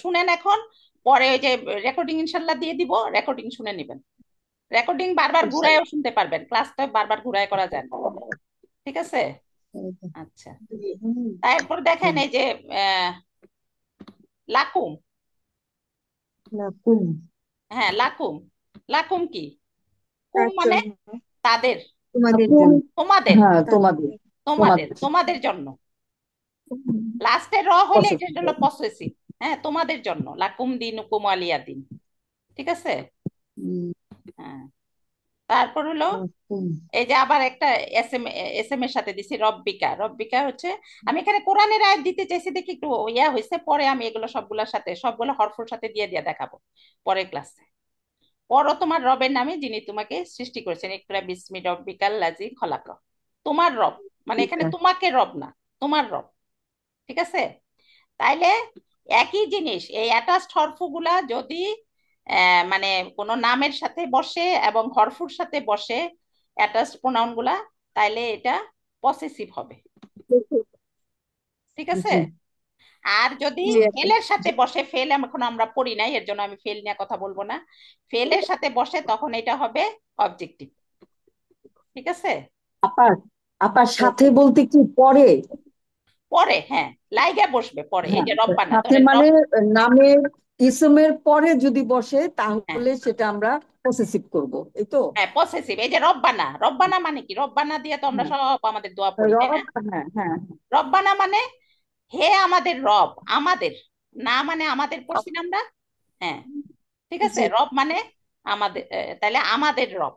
শুনেন এখন, পরে ওই যে রেকর্ডিং ইনশাল্লাহ দিয়ে দিব, রেকর্ডিং শুনে নেবেন। রেকর্ডিং বারবার ঘুরায়ও ইনশাআল্লাহ। শুনতে পারবেন, ক্লাসটা বারবার ঘুরায় করা যায় না, ঠিক আছে? আচ্ছা, জি। তারপর দেখেন এই যে আহ, লাকুম। লাকুম হ্যাঁ, লাকুম। লাকুম কি? কুম তার মানে জন্য, তাদের, তোমাদের লাকুম, জন্য, তোমাদের, হ্যাঁ তার তোমাদের তোমাদের, তোমাদের তোমাদের জন্য। লাস্টে র হলে এটা পসেসিভ হলো পসেসিভ। হ্যাঁ, তোমাদের জন্য, লাকুম দিনুকুম ওয়ালিয়া দিন। ঠিক আছে। হ্যাঁ, তারপর হলো লাকুম এই যে আবার একটা এস এম এর সাথে দিছি রব্বিকা। রব্বিকা হচ্ছে, আমি এখানে কোরআনের আয়াত দিতে চাইছি দেখি একটু ইয়া হয়েছে, পরে আমি এগুলো সবগুলোর সাথে সবগুলো হরফের সাথে দিয়ে দিয়ে দেখাবো পরের ক্লাসে। পরও তোমার রবের নামে যিনি তোমাকে সৃষ্টি করেছেন, ইকরা বিসমি রব্বিকাল লাযী খলাক। তোমার রব মানে এখানে তোমাকে রব না, তোমার রব। ঠিক আছে। তাইলে একই জিনিস, এই অ্যাটাচড হরফগুলা যদি মানে কোনো নামের সাথে বসে এবং হরফুর সাথে বসে অ্যাটাচড প্রোনাউন গুলা, তাইলে এটা পসেসিভ হবে। ঠিক আছে। জি আর যদি জি আপু। ফেলের সাথে বসে, ফেল এখন আমরা পড়ি নাই, এর জন্য আমি ফেল নিয়ে কথা বলবো না। ফেলের সাথে বসে তখন এটা হবে অবজেক্টিভ। ঠিক আছে। আপার আপার সাথে বলতে কি পরে? পরে, হ্যাঁ, লাইগা বসবে পরে, এই হ্যাঁ, যে রব্বানা সাথে ধরেন মানে রব। নামের ইসমের পরে যদি বসে হ্যাঁ, তাহলে সেটা আমরা পসেসিভ করব, এই তো। হ্যাঁ পসেসিভ। এই যে রব্বানা, রব্বানা মানে কি? রব্বানা দিয়ে তো আমরা হ্যাঁ, সব আমাদের দোয়া পড়ি, তাই না? রব, হ্যাঁ হ্যাঁ রব্বানা মানে হে আমাদের রব, আমাদের, না মানে আমাদের পড়ছি না আমরা। হ্যাঁ, ঠিক আছে। জি রব মানে আমাদের, তাহলে আমাদের রব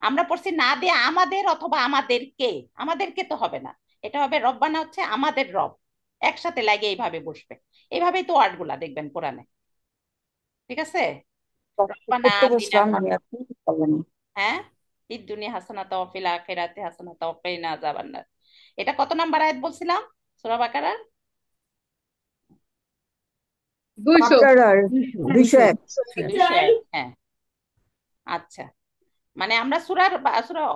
আমরা পড়ছি না দিয়ে আমাদের, অথবা আমাদেরকে, আমাদেরকে তো হবে না, এটা হবে রব্বানা হচ্ছে আমাদের রব, একসাথে লাগে এইভাবে বসবে। এইভাবেই তো ওয়ার্ড গুলা দেখবেন কোরআনে। ঠিক আছে। রব্বানা করতে আতিনা, বসলাম আমি, আপনি বললেন। হ্যাঁ, ফিদ দুনিয়া হাসানাতা ওয়া ফিল আখিরাতি হাসানাতা ওয়া কিনা আযাবান্নার। এটা কত নাম্বার আয়াত বলছিলাম সূরা বাকারার? 200। বাকারার 201। 201। হ্যাঁ, আচ্ছা। মানে আমরা সূরার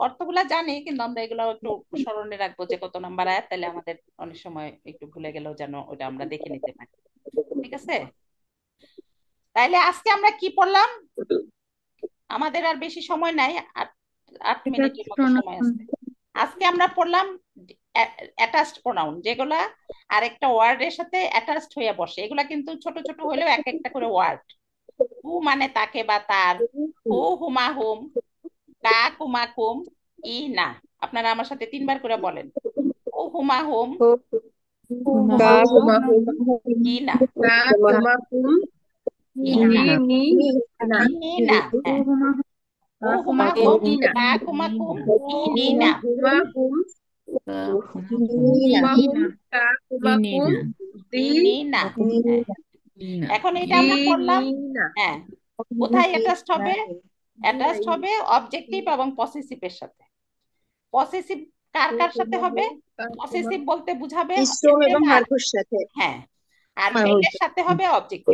অর্থগুলা জানি, কিন্তু আমরা এগুলো একটু স্মরণে রাখবো যে কত নাম্বার আয়াত, তাহলে আমাদের অনেক সময় একটু ভুলে গেলেও যেন ওটা আমরা দেখে নিতে পারি। ঠিক আছে। তাইলে আজকে আমরা কি পড়লাম? আমাদের আর বেশি সময় নাই, 8 মিনিটের মতো সময় প্রণাম। আছে। আজকে আমরা পড়লাম অ্যাটাচড প্রোনাউন, যেগুলা আরেকটা ওয়ার্ডের সাথে অ্যাটাচড হয়ে বসে। এগুলা কিন্তু ছোট ছোট হলেও এক একটা করে ওয়ার্ড। হু মানে তাকে বা তার, হু হুমা হুম, কা কুমা কুম, ই না। আপনারা আমার সাথে 3 বার করে বলেন, ও হুমা হুম, কা হুমা হুম, ই না, কা কুমা কুম, ই ই না, নি না, ই না। হ্যাঁ, ও হুমা হুম, ই না, কা কুমা কুম, ই নি না, হুমা হুম, না, হুমা হুম, কা কুমা কুম, দি ই নি না। হ্যাঁ, এখন এটা দি আমরা নি পড়লাম। না। হ্যাঁ, কোথায় অ্যাটাচড হবে? অ্যাটাচড হবে অবজেক্টিভ এবং পসেসিভের সাথে। পসেসিভ কার কার সাথে হবে? কা কুমা পসেসিভ বলতে বুঝাবে ইসম এসএম এবং আর, হারফের সাথে, হ্যাঁ, আর ফেলের সাথে হবে অবজেক্টিভ।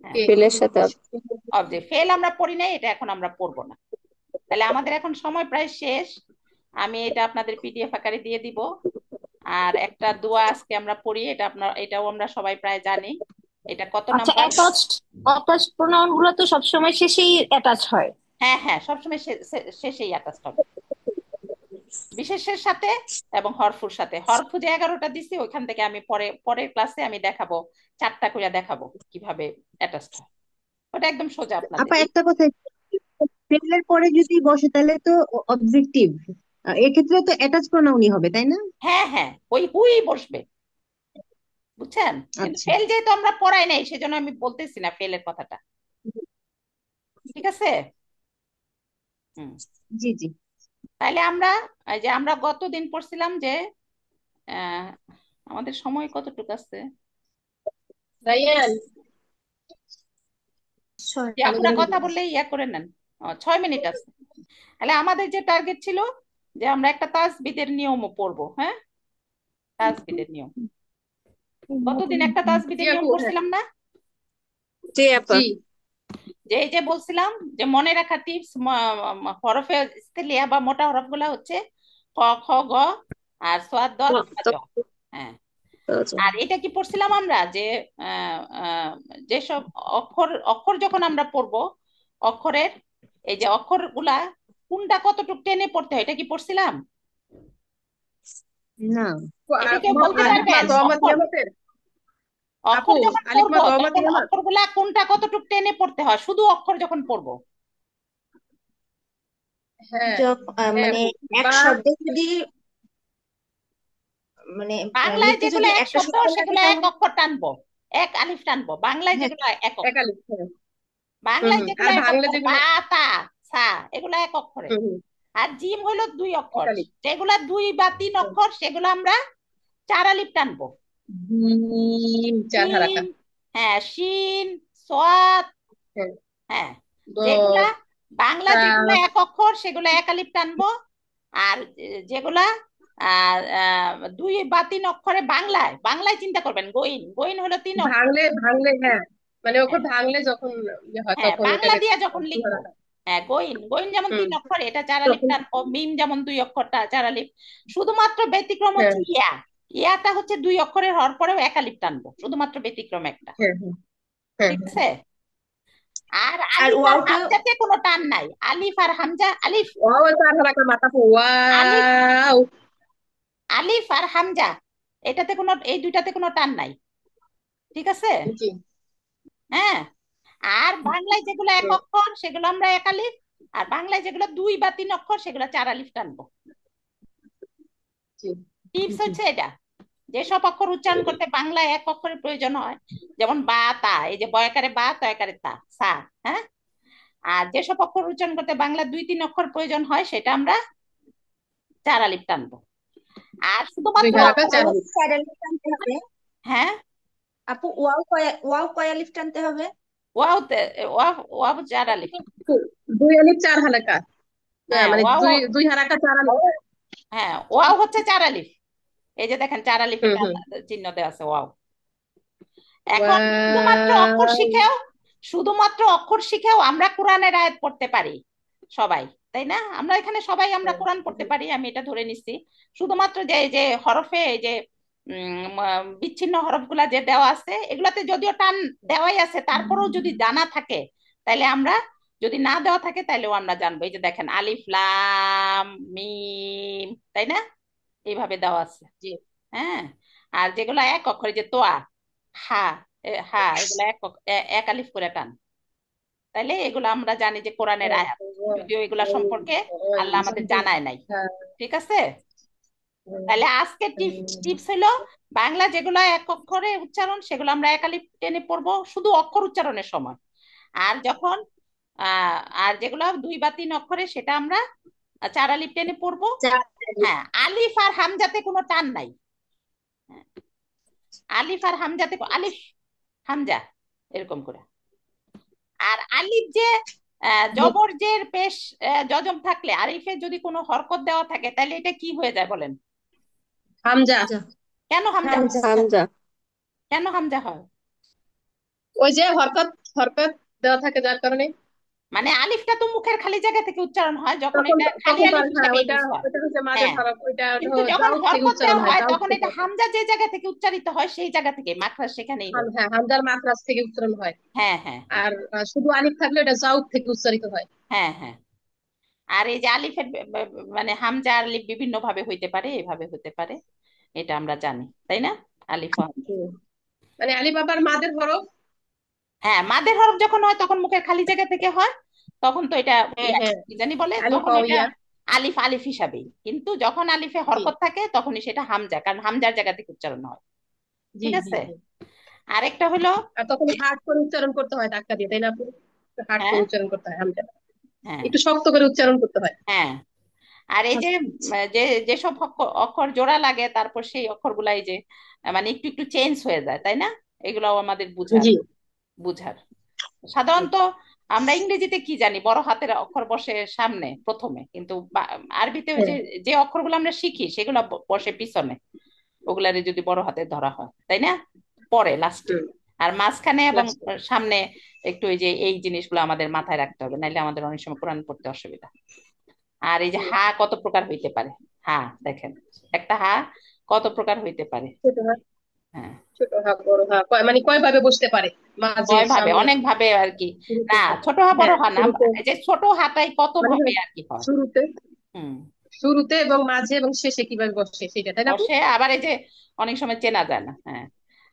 হ্যাঁ, ফেলের সাথে। অবজেক্ট। ফেল আমরা পড়ি নাই, এটা এখন আমরা পড়বো না। তাহলে আমাদের এখন সময় প্রায় শেষ। আমি এটা আপনাদের পিডিএফ আকারে দিয়ে দিব। আর একটা দোয়া আজকে আমরা পড়ি, এটা এটাও আমরা সবাই প্রায় জানি। এটা কত আচ্ছা, নাম্বার? অ্যাটাচড অ্যাটাচড প্রোনাউন গুলো তো সবসময় শেষেই অ্যাটাচ হয়। হ্যাঁ হ্যাঁ, সবসময় শেষেই অ্যাটাচড হবে, বিশেষের সাথে এবং হরফুর সাথে। হরফু যে 11টা দিছি, ওইখান থেকে আমি পরের ক্লাসে আমি দেখাবো, 4টা করে দেখাবো কিভাবে অ্যাটাচড হয়। ওটা একদম সোজা আপনাদের। আপা একটা কথা, ফেলের পরে যদি বসে তাহলে তো অবজেক্টিভ, এক্ষেত্রে তো অ্যাটাচ প্রনাউনই হবে তাই না? হ্যাঁ হ্যাঁ, ওই হুই বসবে, বুঝছেন? কিন্তু আচ্ছা, ফেল যেহেতু আমরা পড়াই নাই, সেজন্য আমি বলতেছি না ফেলের কথাটা। ঠিক আছে। হুম। জি জি। তাহলে আমরা, এই যে আমরা গত দিন পড়ছিলাম যে আহ, আমাদের সময় কতটুকু আছে, রায়ান, যে আপুরা কথা বললে ইয়া করে নেন। 6 মিনিট আছে। তাহলে আমাদের যে টার্গেট ছিল যে আমরা একটা তাজবিদের নিয়মও পড়বো। হ্যাঁ, তাজবিদের নিয়ম, কতদিন একটা জি তাজবিদের নিয়ম আপু, হ্যাঁ, পড়ছিলাম না? জি আপা। জি যে এই যে বলছিলাম যে মনে রাখা টিপস, হরফে ইস্তেলিয়া বা মোটা হরফ গুলা হচ্ছে ক খ গ আর সোয়াদ দল হা, জ। হ্যাঁ, আর এটা কি পড়ছিলাম আমরা যে যেসব অক্ষর অক্ষর যখন আমরা পড়বো, অক্ষরের এই যে অক্ষর গুলা কোনটা কতটুকু টেনে পড়তে হয়, এটা কি পড়ছিলাম? না, এটা কেউ বলতে আলিফ মা পারবেন? তো আমাদের অক্ষর, আমাদের আপু, অক্ষর যখন আলিফ পড়বো মাদ ওয়াও মাদ তখন ইয়া মাদ। অক্ষরগুলা কোনটা কতটুক টেনে পড়তে হয়, শুধু অক্ষর যখন পড়বো। হ্যাঁ হ্যাঁ মানে আপু। এক বা শব্দে যদি মানে বাংলায় লিখতে যেগুলো যদি এক একটা শব্দ শব্দ লাগে সেগুলো এক তাহলে অক্ষর টানবো, এক আলিফ টানবো। বাংলায় হ্যাঁ যেগুলো এক এক অক্ষর, আলিফ, হ্যাঁ। বাংলায় যেগুলো আর এক বাংলা অক্ষর, যেগুলো, বা, তা, সা, এগুলো এক অক্ষরে। হুম হুম, আর জিম হলো দুই এক অক্ষর, আলিফ। যেগুলা 2 বা 3 হুম। অক্ষর সেগুলো আমরা 4 আলিফ টানবো। জিম 4 হারাকা। শিন, হ্যাঁ, শিন, সোয়াদ, হ্যাঁ। হ্যাঁ। যেগুলা দদ, বাংলা যেগুলো কাফ। এক অক্ষর সেগুলো 1 আলিফ টানবো। আর যেগুলা 2 বা 3 অক্ষরে, বাংলায় বাংলায় চিন্তা করবেন, গইন, গইন হলো 3 অক্ষর। ভাঙলে ভাঙলে, হ্যাঁ, মানে ওকে হ্যাঁ, ভাঙলে যখন ইয়ে হয় হ্যাঁ, তখন বাংলা ওটাকে দিয়া যখন লিখবো, 2 হারাকা। হ্যাঁ, গইন, গইন যেমন হুম। 3 অক্ষর, এটা 4 আলিফ তখন, টানবো। মিম যেমন 2 অক্ষরটা 4 আলিফ। শুধুমাত্র ব্যতিক্রম হ্যাঁ হচ্ছে ইয়া, ইয়াটা হচ্ছে 2 অক্ষরের হওয়ার পরেও 1 আলিফ টানবো, শুধুমাত্র ব্যতিক্রম একটা। হ্যাঁ হ্যাঁ হ্যাঁ ঠিক হ্যাঁ। আছে। আর আর আলিফ আর ওয়াওতে হামজাতে কোনো টান নাই, আলিফ আর হামজা, আলিফ, ওয়াও 4 হারাকা মাথা পো, আলিফ, ওয়াও। আলিফ আর হামজা, এটাতে কোনো, এই দুইটাতে কোনো টান নাই। ঠিক আছে। জি। হ্যাঁ। আর বাংলায় যেগুলো এক হুম, অক্ষর সেগুলো আমরা 1 আলিফ, আর বাংলায় যেগুলো 2 বা 3 অক্ষর সেগুলো 4 আলিফ টানবো। জি টিপস জি। হচ্ছে এটা, যেসব অক্ষর উচ্চারণ করতে বাংলায় 1 অক্ষরের প্রয়োজন হয়, যেমন বা, তা, এই যে বয়কারে বা, তয়কারে তা, সা, হ্যাঁ। আর যেসব অক্ষর উচ্চারণ করতে বাংলা 2-3 অক্ষর প্রয়োজন হয় সেটা আমরা 4 আলিফ টানবো। আর দুই শুধুমাত্র, হারাকা চার ওয়াও আলিফ। কয় আলিফ টানতে হবে? হ্যাঁ, আপু ওয়াও কয় আলিফ টানতে হবে? ওয়াওতে, ওয়াও, ওয়াও 4 আলিফ। 2 আলিফ 4 হারাকা, হ্যাঁ, মানে ওয়াও, দুই দুই হারাকা 4 আলিফ। হ্যাঁ, ওয়াও হচ্ছে 4 আলিফ। এই যে দেখেন 4 আলিফে হুম টান হুম। চিহ্ন দেওয়া আছে, ওয়াও। এখন ওয়াও। শুধুমাত্র অক্ষর শিখেও আমরা কোরআনের আয়াত পড়তে পারি সবাই, তাই না? আমরা এখানে সবাই আমরা হ্যাঁ, কোরআন পড়তে পারি, আমি এটা ধরে নিচ্ছি। শুধুমাত্র যে এই যে হরফে, এই যে বিচ্ছিন্ন হরফগুলা যে দেওয়া আছে, এগুলাতে যদিও টান দেওয়াই আছে, তারপরেও যদি জানা থাকে তাহলে আমরা, যদি না দেওয়া থাকে তাহলেও আমরা জানবো। এই যে দেখেন আলিফ লাম মিম, তাই না? এইভাবে দেওয়া আছে। জি হ্যাঁ। আর যেগুলো 1 অক্ষরে, যে তোয়া, হা, হা, এগুলো 1 আলিফ করে টান, তাইলে এগুলো আমরা জানি যে কোরআনের হ্যাঁ। আয়াত, যদিও এগুলা সম্পর্কে আল্লাহ আমাদের জানায় নাই। হ্যাঁ, ঠিক আছে। তাহলে আজকে টিপস হলো, বাংলা যেগুলো 1 অক্ষরে উচ্চারণ সেগুলো আমরা 1 আলিফ টেনে পড়বো শুধু অক্ষর উচ্চারণের সময়। আর যখন আর যেগুলো 2 বা 3 অক্ষরে সেটা আমরা 4 আলিফ টেনে পড়বো। চার আলিফ। হ্যাঁ, আলিফ আর হামজাতে কোনো টান নাই। হ্যাঁ, আলিফ আর হামজাতে, আলিফ হামজা এরকম করে। আর আলিফ যে জবর জের পেশ জজম থাকলে, আলিফে যদি কোনো হরকত দেওয়া থাকে তাহলে এটা কি হয়ে যায় বলেন? হামজা। যা কেন হামজা হয়? হামজা। হামজা। কেন হামজা হয়? ওই যে হরকত, হরকত দেওয়া থাকে যার কারণে। মানে আলিফটা তো মুখের খালি জায়গা থেকে উচ্চারণ হয়, যখন তখন এটা খালি তখন তো আলিফ হ্যাঁ, হিসাবে ওইটা ইউজ হয়। ওইটা হচ্ছে মাদের হ্যাঁ, হরফ, ওইটা কিন্তু যখন জাউফ থেকে হরকত উচ্চারণ দেওয়া হয়, হয় জাউফ তখন থেকে। এটা হামজা যে জায়গা থেকে উচ্চারিত হয় সেই জায়গা থেকে, মাখরাজ সেখানেই হবে। হ্যাঁ, হামজার মাখরাজ থেকে উচ্চারণ হয়। হ্যাঁ, হ্যাঁ, আর শুধু আলিফ থাকলে এটা জাউফ থেকে উচ্চারিত হয়। হ্যাঁ, হ্যাঁ। আর এই যে আলিফের মানে হামজা আর আলিফ বিভিন্ন ভাবে হইতে পারে, এভাবে হতে পারে, এটা আমরা জানি, তাই না? আলিফ ও হামজা। হুম। মানে আলিফ আবার মাদের হরফ। হ্যাঁ, মাদের হরফ যখন হয় তখন মুখের খালি জায়গা থেকে হয়, তখন তো এটা হ্যাঁ হ্যাঁ, কি জানি বলে, আলিফ তখন ও এটা ইয়া। আলিফ, আলিফ হিসাবেই। কিন্তু যখন আলিফে জি হরকত থাকে তখনই সেটা হামজা, কারণ হামজার জায়গা থেকে উচ্চারণ হয়। জি ঠিক জি আছে। জি। আরেকটা হলো, আর তখন হার্ড করে উচ্চারণ করতে হয় ধাক্কা দিয়ে, তাই না আপু? হার্ড করে হ্যাঁ, উচ্চারণ করতে হয় হামজা, হ্যাঁ, একটু শক্ত করে উচ্চারণ করতে হয়। হ্যাঁ। আর এই যে যে যেসব অক্ষর জোড়া লাগে তারপর সেই অক্ষরগুলা এই যে মানে একটু একটু চেঞ্জ হয়ে যায়, তাই না? এগুলাও আমাদের বুঝার, জি বুঝার। সাধারণত আমরা ইংরেজিতে কি জানি, বড় হাতের অক্ষর বসে সামনে প্রথমে, কিন্তু আরবিতে ওই যে হ্যাঁ। যে অক্ষরগুলো আমরা শিখি সেগুলো বসে পিছনে, ওগুলারে যদি বড় হাতে ধরা হয়, তাই না? পরে লাস্টে। হুম। আর মাঝখানে এবং লাস্ট। সামনে একটু এই যে এই জিনিসগুলো আমাদের মাথায় রাখতে হবে, নাইলে আমাদের অনেক সময় কোরআন পড়তে অসুবিধা। আর এই যে হা কত প্রকার হইতে পারে, হা দেখেন, একটা হা কত প্রকার হইতে পারে। ছোট হাত, হ্যাঁ, ছোট হাত, বড় হাত, মানে কয় ভাবে বসতে পারে? মাঝে, কয় ভাবে, সামনে, অনেক ভাবে আর কি। শুরুতে। না, ছোট হা বড় হ্যাঁ হা না, শুরুতে, এই যে ছোট হাটাই কত মানে ভাবে হ্যাঁ, আর কি হয়। শুরুতে, হুম। এবং মাঝে এবং শেষে কিভাবে বসে সেটা, তাই না আপু? বসে আবার এই যে অনেক সময় চেনা যায় না। হ্যাঁ।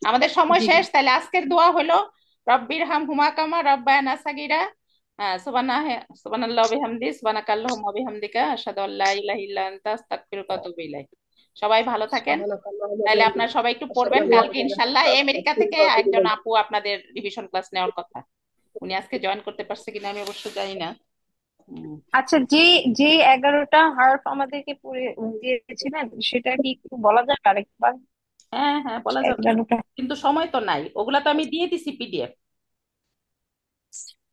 আমাদের সময় জি শেষ, তাহলে আজকের দোয়া হলো রব্বির হাম হুমা কামা রব্বায়ানা সাগীরা, সুবহানাল্লাহি ওয়া বিহামদিহি সুবহানাকাল্লাহুম্মা ওয়া বিহামদিকা আশহাদু আল্লা ইলাহা ইল্লা আনতা আস্তাগফিরুকা ওয়া আতুবু ইলাইক। সবাই ভালো থাকেন। তাহলে আপনারা সবাই একটু পড়বেন, কালকে ইনশাল্লাহ আমেরিকা থেকে একজন আপু আপনাদের রিভিশন ক্লাস নেওয়ার কথা। উনি আজকে জয়েন করতে পারছে কিনা আমি অবশ্য জানি না। আচ্ছা, যে যে 11টা হার্ফ আমাদেরকে পড়ে দিয়েছিলেন সেটা কি একটু বলা যায় আরেকবার? হ্যাঁ হ্যাঁ বলা যাবে, 11টা। কিন্তু সময় তো নাই, ওগুলা তো আমি দিয়ে দিছি পিডিএফ।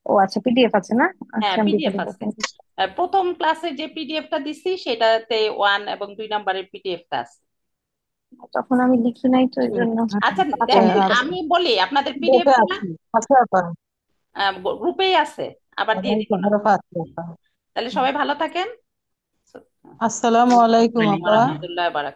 ও আচ্ছা, পিডিএফ আছে না? হ্যাঁ আচ্ছা, আমি দেখে পিডিএফ নিবো। আছে। প্রথম ক্লাসে যে পিডিএফটা দিছি সেটাতে 1 এবং 2 নাম্বারের পিডিএফটা আছে। তখন আমি লিখি নাই তো এই জন্য। আচ্ছা আচ্ছা, দেখেন, আমি দেখে আমি বলি আপনাদের দেখে পিডিএফ গুলা আছি আছে আপা গ্রুপেই আছে, আবার দিয়ে দিব না। তাহলে সবাই ভালো থাকেন। আসসালামু আলাইকুম ওয়া আপা রাহমাতুল্লাহি ওয়া বারাকাতুহু।